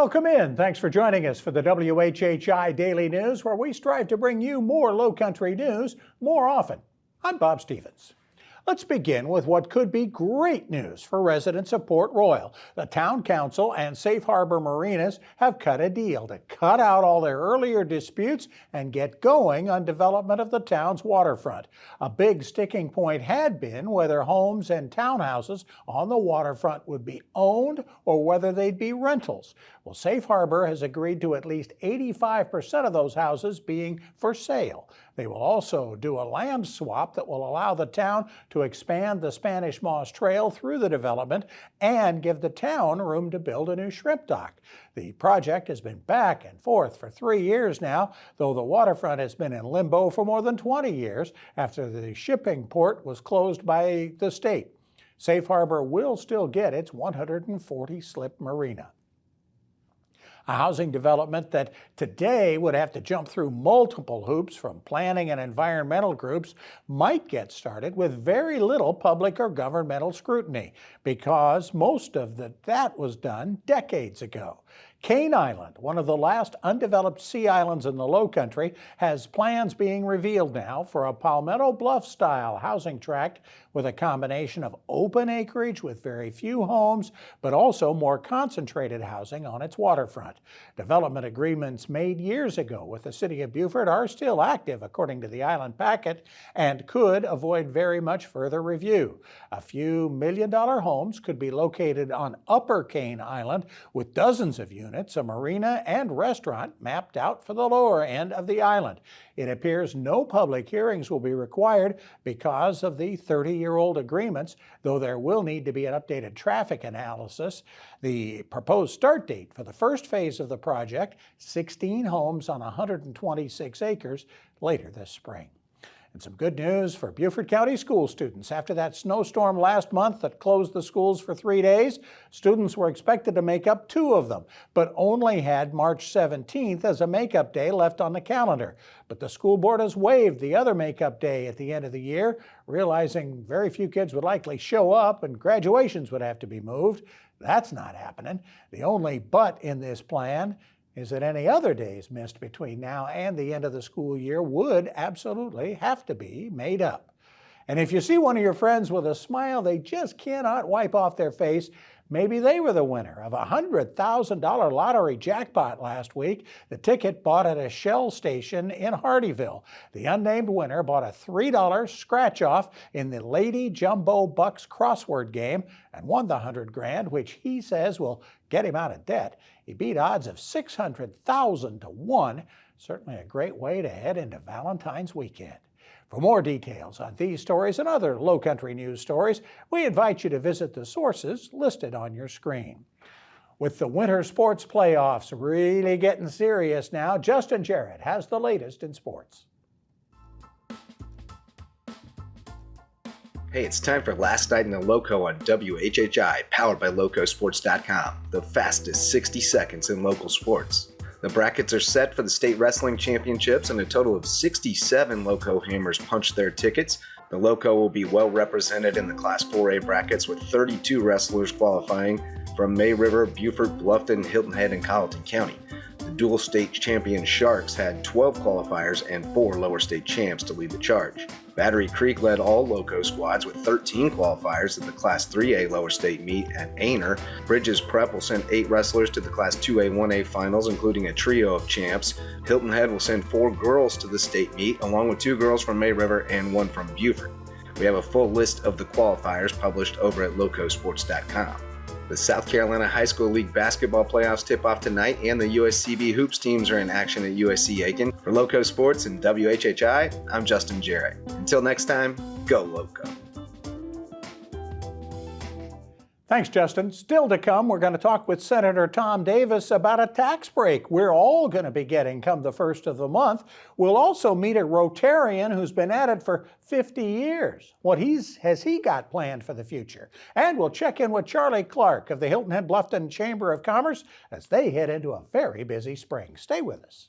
Welcome in. Thanks for joining us for the WHHI Daily News, where we strive to bring you more Lowcountry news more often. I'm Bob Stevens. Let's begin with what could be great news for residents of Port Royal. The Town Council and Safe Harbor Marinas have cut a deal to cut out all their earlier disputes and get going on development of the town's waterfront. A big sticking point had been whether homes and townhouses on the waterfront would be owned or whether they'd be rentals. Well, Safe Harbor has agreed to at least 85% of those houses being for sale. They will also do a land swap that will allow the town to expand the Spanish Moss Trail through the development and give the town room to build a new shrimp dock. The project has been back and forth for 3 years now, though the waterfront has been in limbo for more than 20 years after the shipping port was closed by the state. Safe Harbor will still get its 140-slip marina. A housing development that today would have to jump through multiple hoops from planning and environmental groups might get started with very little public or governmental scrutiny because most of that was done decades ago. Cane Island, one of the last undeveloped sea islands in the Lowcountry, has plans being revealed now for a Palmetto Bluff-style housing tract with a combination of open acreage with very few homes, but also more concentrated housing on its waterfront. Development agreements made years ago with the city of Beaufort are still active, according to the Island Packet, and could avoid very much further review. A few million-dollar homes could be located on Upper Cane Island with dozens of units, a marina and restaurant mapped out for the lower end of the island. It appears no public hearings will be required because of the 30-year-old agreements, though there will need to be an updated traffic analysis. The proposed start date for the first phase of the project, 16 homes on 126 acres, later this spring. And some good news for Beaufort County school students. After that snowstorm last month that closed the schools for 3 days, students were expected to make up 2 of them, but only had March 17th as a makeup day left on the calendar. But the school board has waived the other makeup day at the end of the year, realizing very few kids would likely show up and graduations would have to be moved. That's not happening. The only but in this plan is that any other days missed between now and the end of the school year would absolutely have to be made up. And if you see one of your friends with a smile they just cannot wipe off their face, maybe they were the winner of a $100,000 lottery jackpot last week. The ticket bought at a Shell station in Hardyville. The unnamed winner bought a $3 scratch-off in the Lady Jumbo Bucks crossword game and won the $100,000, which he says will get him out of debt. He beat odds of 600,000 to 1. Certainly a great way to head into Valentine's weekend. For more details on these stories and other Lowcountry news stories, we invite you to visit the sources listed on your screen. With the winter sports playoffs really getting serious now, Justin Jarrett has the latest in sports. Hey, it's time for Last Night in the Lowco on WHHI, powered by LowcoSports.com, the fastest 60 seconds in local sports. The brackets are set for the state wrestling championships, and a total of 67 Lowco Hammers punched their tickets. The Lowco will be well represented in the Class 4A brackets with 32 wrestlers qualifying from May River, Beaufort, Bluffton, Hilton Head, and Colleton County. The dual state champion Sharks had 12 qualifiers and 4 lower state champs to lead the charge. Battery Creek led all Lowco squads with 13 qualifiers at the Class 3A lower state meet at Aner. Bridges Prep will send 8 wrestlers to the Class 2A 1A finals, including a trio of champs. Hilton Head will send 4 girls to the state meet, along with 2 girls from May River and 1 from Beaufort. We have a full list of the qualifiers published over at LowcoSports.com. The South Carolina High School League basketball playoffs tip off tonight, and the USCB hoops teams are in action at USC Aiken. For Lowco Sports and WHHI, I'm Justin Jarrett. Until next time, go Lowco. Thanks, Justin. Still to come, we're going to talk with Senator Tom Davis about a tax break we're all going to be getting come the first of the month. We'll also meet a Rotarian who's been at it for 50 years. What has he got planned for the future? And we'll check in with Charlie Clark of the Hilton Head Bluffton Chamber of Commerce as they head into a very busy spring. Stay with us.